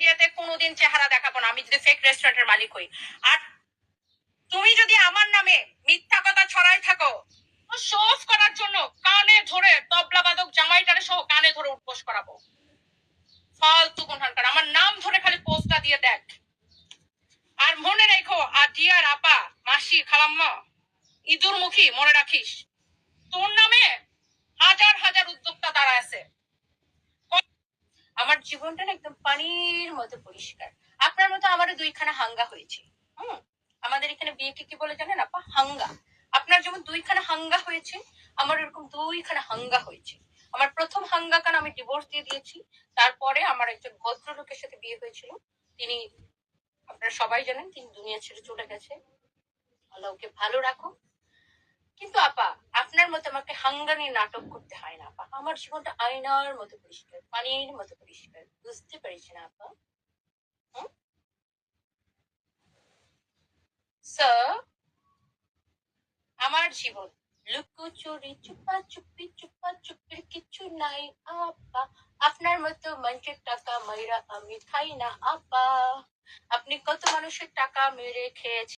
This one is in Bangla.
মিডিয়াতে কোনোদিন চেহারা দেখাবো না আমি যদি ফেক রেস্টুরেন্টের মালিক হই। আর তুমি যদি আমার নামে মিথ্যা কথা ছড়াই থাকো শো অফ করার জন্য কানে ধরে তবলা বাদক জামাইটারে সহ কানে ধরে উঠবোস করাবো। ফালতু কোনখানকার আমার নাম ধরে খালি পোস্টটা দিয়ে দেখ। আর মনে রেখো আর ডিয়ার আপা মাসি খালাম্মা ইঁদুর মুখী মনে রাখিস তোর নামে হাজার হাজার উদ্যোক্তা দাঁড়া আছে। আমার জীবনটা না একদম পানির মতো পরিষ্কার। আপনার মতো আমারও দুইখানা হাঙ্গা হয়েছে। আমাদের এখানে বিয়েকে কি বলে জানেন আপা? হাঙ্গা। আপনার যেমন দুইখানা হাঙ্গা হয়েছে আমার এরকম দুইখানা হাঙ্গা হয়েছে। আমার প্রথম হাঙ্গা কারণ আমি ডিভোর্স দিয়ে দিয়েছি। তারপরে আমার একজন ভদ্রলোকের সাথে বিয়ে হয়েছিল। তিনি আপনারা সবাই জানেন তিনি দুনিয়া ছেড়ে চলে গেছে। আল্লাহ ওকে ভালো রাখো। কিন্তু আপা আপনার মতো আমাকে হাঙ্গানি নাটক করতে হয় না আপা। আমার জীবনটা আয়নার মতো পরিষ্কার পানির মতো পরিষ্কার। বুঝতে পারছি না আপা? আমার জীবন লুকোচুরি চুপা চুপির কিচ্ছু নাই আপা। আপনার মতো মানুষের টাকা মাইরা আমি খাই না আপা। আপনি কত মানুষের টাকা মেরে খেয়েছেন